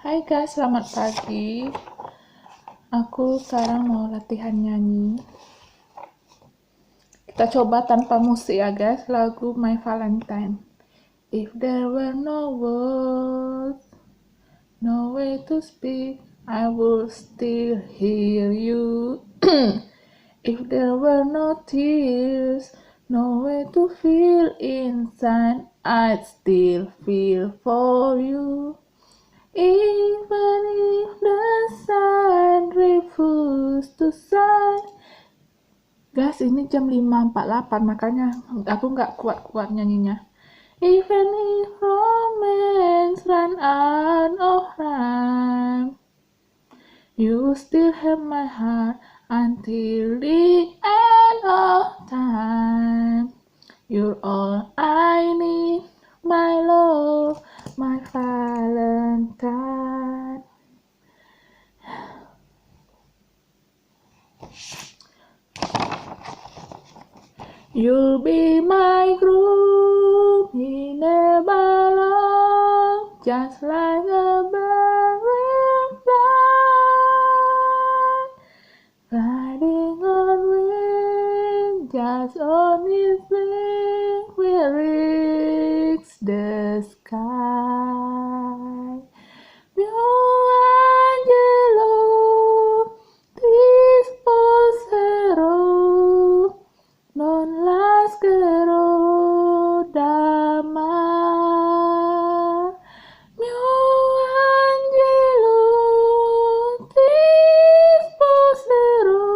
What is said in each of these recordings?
Hai guys, selamat pagi. Aku sekarang mau latihan nyanyi. Kita coba tanpa musik ya guys, lagu My Valentine. If there were no words, no way to speak, I would still hear you. If there were no tears, no way to feel inside, I'd still feel for you. Even if the sun refused to shine. Guys, ini jam 5.48, makanya aku nggak kuat-kuat nyanyinya. Even if romance run out of rhyme, you still have my heart until the end of time. You're all I need, my love, my Valentine. You'll be my groove in a ballad, just like a bird fly, riding on wind, just on his wing, will reach the sky. Mio angelo, ti sposerò, non lascerò d'amar. Mio angelo, ti sposerò,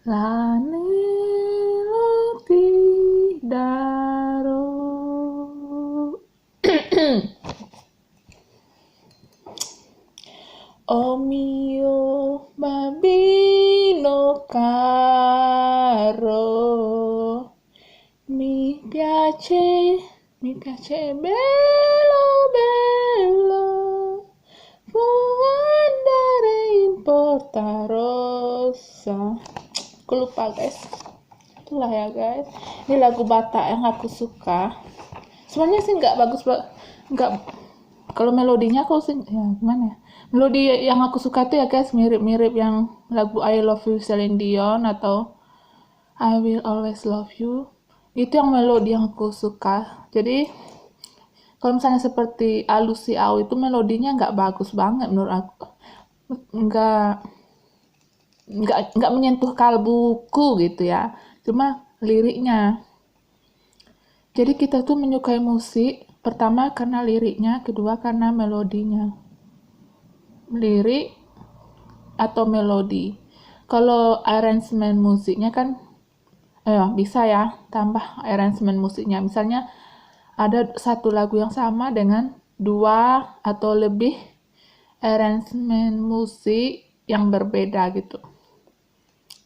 l'anello ti darò. Oh mio bambino caro, mi piace bello bello, può andare in Porta Rossa. Aku lupa guys, itulah ya guys, ini lagu Batak yang aku suka. Sebenarnya sih nggak bagus, nggak, kalau melodinya aku sih ya gimana ya, melodi yang aku suka tuh ya guys mirip-mirip yang lagu I Love You Celine Dion atau I Will Always Love You. Itu yang melodi yang aku suka. Jadi kalau misalnya seperti Alusi Au itu melodinya nggak bagus banget menurut aku, nggak menyentuh kalbuku gitu ya, cuma liriknya. Jadi kita tuh menyukai musik pertama karena liriknya, kedua karena melodinya. Lirik atau melodi. Kalau arrangement musiknya kan bisa ya tambah arrangement musiknya. Misalnya ada satu lagu yang sama dengan dua atau lebih arrangement musik yang berbeda gitu.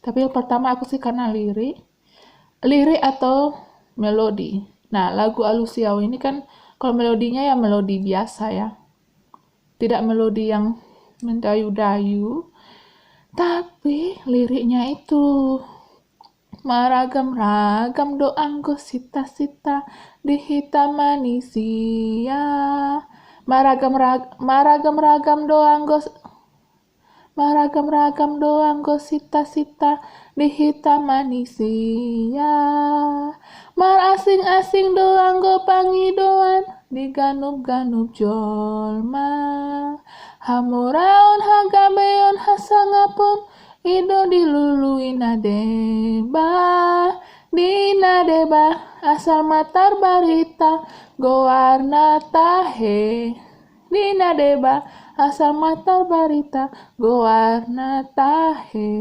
Tapi yang pertama aku sih karena lirik atau melodi. Nah, lagu Alusiau ini kan kalau melodinya ya melodi biasa ya, tidak melodi yang mendayu-dayu, tapi liriknya itu maragam-ragam doanggo sita-sita di hitam manisia, maragam-ragam doanggo sita-sita di hitam manisia, mar asing-asing doanggo pangidoan di ganup-ganup jolma, hamuraon hagabeon hasangapun ido dilului nadeba, di nadeba asal matar barita gowarna tahe, di nadeba asal matar barita gowarna tahe.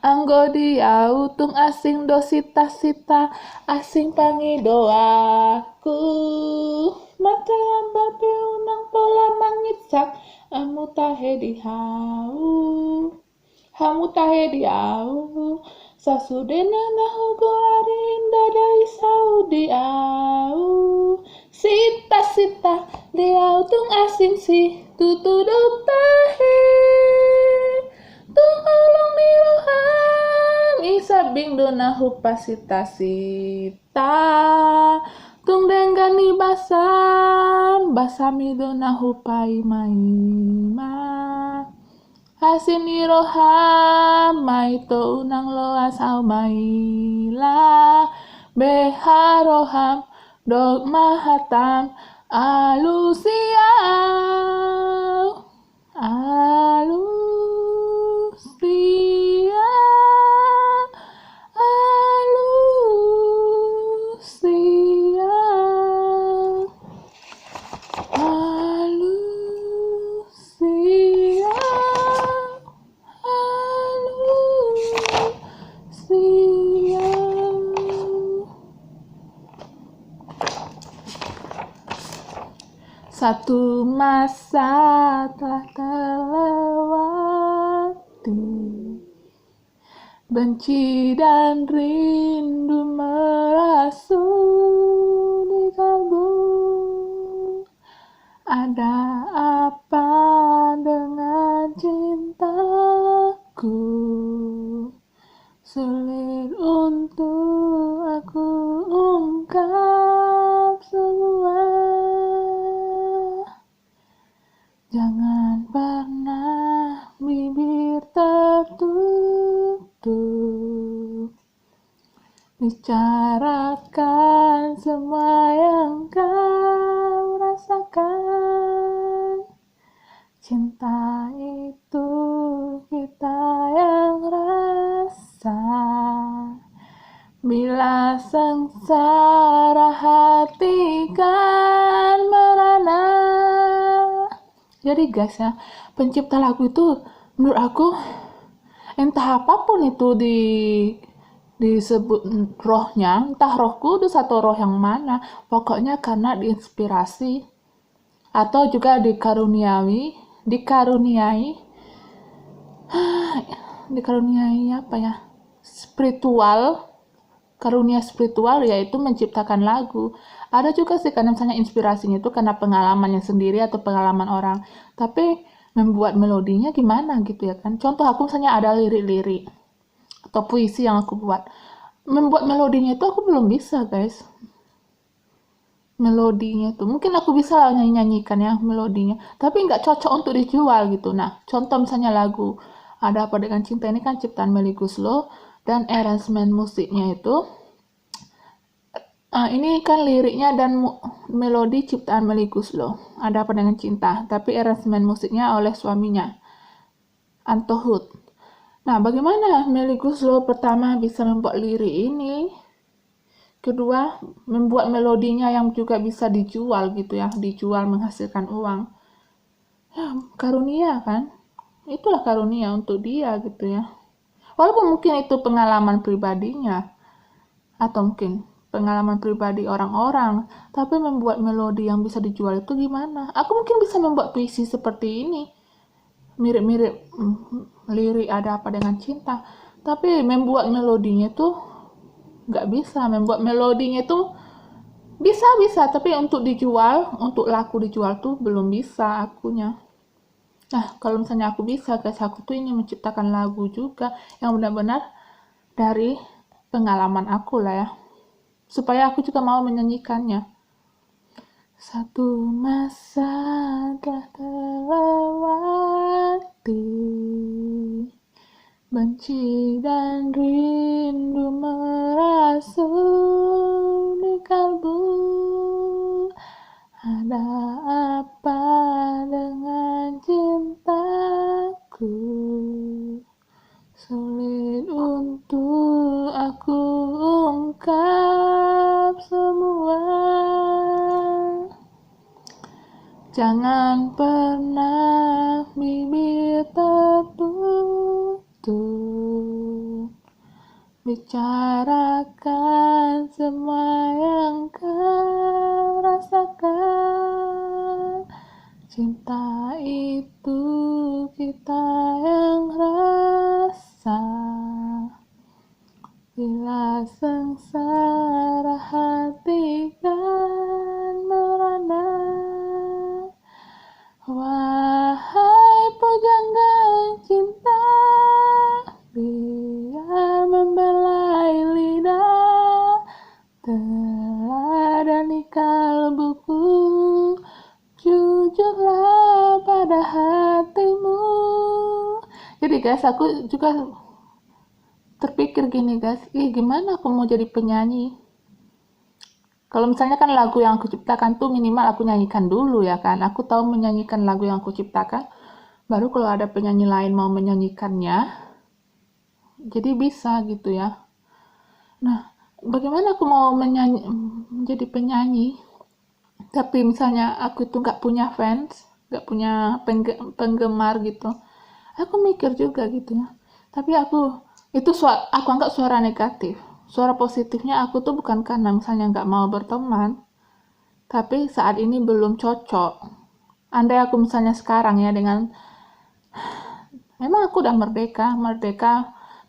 Anggo diau tung asing do sita-sita, asing pangidoaku, mata ambape unang pola mangitsak, amu tahe dihau, hamu tahe diau, sasudena nahugo arin dadai saudi au, sita-sita diau tung asing si tutuduk tahe, tung olong niroham isabing dona hupasita sita, Tung denggani basam midona hupai maima. Hasini roham maito unang loas au maila. Beharoham dog mahatam alusia. Alusia. Alusia. Alusia. Alusia. Satu masa telah terlewati, benci dan rindu merasuk di kalbu. Ada apa dengan cintaku? Sulit untuk aku ungkap semua. Jangan pernah bibir tertutup, bicarakan semua yang kau rasakan. Cinta itu kita yang rasa. Bila sengsara hati kan merana. Jadi guys ya, pencipta lagu itu menurut aku entah apapun itu disebut rohnya, entah roh kudus atau roh yang mana, pokoknya karena diinspirasi atau juga dikaruniai apa ya, karunia spiritual, yaitu menciptakan lagu. Ada juga sih karena misalnya inspirasinya itu karena pengalamannya sendiri atau pengalaman orang, tapi membuat melodinya gimana gitu ya kan. Contoh aku misalnya ada lirik-lirik atau puisi yang aku buat, membuat melodinya itu aku belum bisa guys. Melodinya tuh mungkin aku bisa lah nyanyikan ya melodinya, tapi nggak cocok untuk dijual gitu. Nah contoh misalnya lagu Ada Apa Dengan Cinta ini kan ciptaan Melly Goeslaw, dan arrangement musiknya itu ini kan liriknya dan melodi ciptaan Melly Goeslaw, Ada Apa Dengan Cinta, tapi arrangement musiknya oleh suaminya, Anto Hood. Nah, bagaimana Melly Goeslaw pertama bisa membuat lirik ini? Kedua, membuat melodinya yang juga bisa dijual gitu ya, dijual menghasilkan uang. Ya, karunia kan? Itulah karunia untuk dia gitu ya. Walaupun mungkin itu pengalaman pribadinya, atau mungkin pengalaman pribadi orang-orang, tapi membuat melodi yang bisa dijual itu gimana? Aku mungkin bisa membuat puisi seperti ini, mirip-mirip lirik Ada Apa Dengan Cinta, tapi membuat melodinya tuh nggak bisa. Membuat melodinya tuh bisa, tapi untuk dijual, untuk laku dijual tuh belum bisa akunya. Nah, kalau misalnya aku bisa guys, aku tuh ingin menciptakan lagu juga yang benar-benar dari pengalaman aku lah ya, supaya aku juga mau menyanyikannya. Satu masa telah terlewati, benci dan rindu merasuk di kalbu. Ada apa dengan cintaku? Sulit untuk aku ungkap semua. Jangan pernah bibir tertutup, bicarakan semua yang kau rasakan. Cinta itu kita yang rasa. Bila sengsara hati kan merana. Wahai pujangga cinta, biar membelai lidah, teladani pada hatimu. Jadi guys, aku juga terpikir gini guys, gimana aku mau jadi penyanyi? Kalau misalnya kan lagu yang aku ciptakan tuh minimal aku nyanyikan dulu ya kan. Aku tahu menyanyikan lagu yang aku ciptakan. Baru kalau ada penyanyi lain mau menyanyikannya, jadi bisa gitu ya. Nah, bagaimana aku mau menjadi penyanyi? Tapi misalnya aku tuh nggak punya fans, nggak punya penggemar gitu. Aku mikir juga gitu ya. Tapi itu aku anggap suara negatif. Suara positifnya aku tuh bukan karena misalnya nggak mau berteman, tapi saat ini belum cocok. Andai aku misalnya sekarang ya memang aku udah merdeka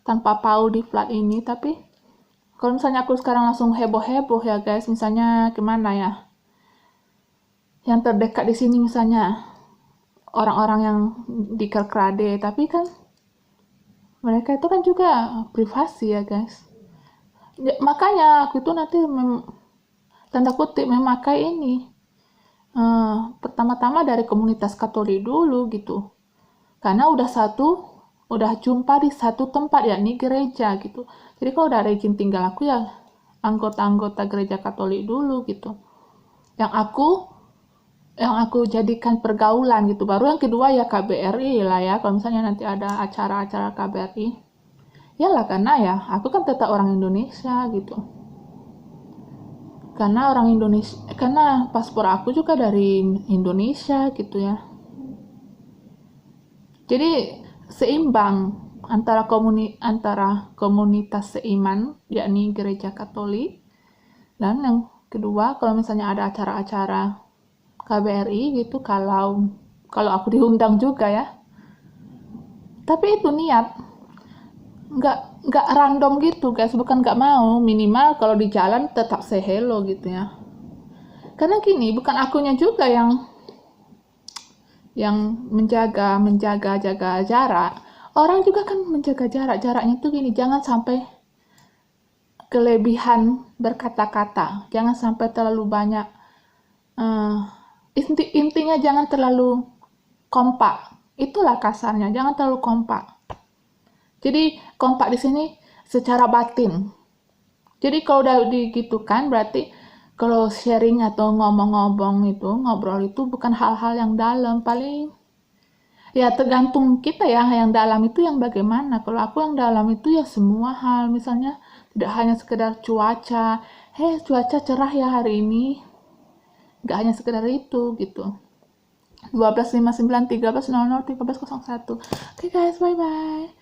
tanpa pau di flat ini, tapi kalau misalnya aku sekarang langsung heboh-heboh ya guys, misalnya gimana ya, yang terdekat di sini misalnya orang-orang yang di Kerkrade, tapi kan mereka itu kan juga privasi ya guys. Makanya aku itu nanti tanda kutip memakai ini pertama-tama dari komunitas Katolik dulu gitu, karena udah jumpa di satu tempat yakni gereja gitu. Jadi kalau udah ada izin tinggal aku ya anggota-anggota gereja Katolik dulu gitu, yang aku jadikan pergaulan gitu. Baru yang kedua ya KBRI lah ya, kalau misalnya nanti ada acara-acara KBRI ya lah, karena ya aku kan tetap orang Indonesia gitu, karena paspor aku juga dari Indonesia gitu ya. Jadi seimbang antara komunitas seiman yakni gereja Katolik, dan yang kedua kalau misalnya ada acara-acara KBRI gitu, kalau aku diundang juga ya. Tapi itu niat, nggak random gitu guys, bukan nggak mau, minimal kalau di jalan tetap say hello gitu ya. Karena gini, bukan akunya juga yang menjaga jarak. Orang juga kan menjaga jaraknya tuh gini, jangan sampai kelebihan berkata-kata, jangan sampai terlalu banyak, intinya jangan terlalu kompak, itulah kasarnya, jangan terlalu kompak. Jadi kompak di sini secara batin. Jadi kalau udah digitukan berarti kalau sharing atau ngobrol itu bukan hal-hal yang dalam, paling ya tergantung kita ya, yang dalam itu yang bagaimana. Kalau aku yang dalam itu ya semua hal, misalnya tidak hanya sekedar cuaca, cuaca cerah ya hari ini, nggak hanya sekedar itu gitu. 12.59 13.00 13.01. Oke guys, bye bye.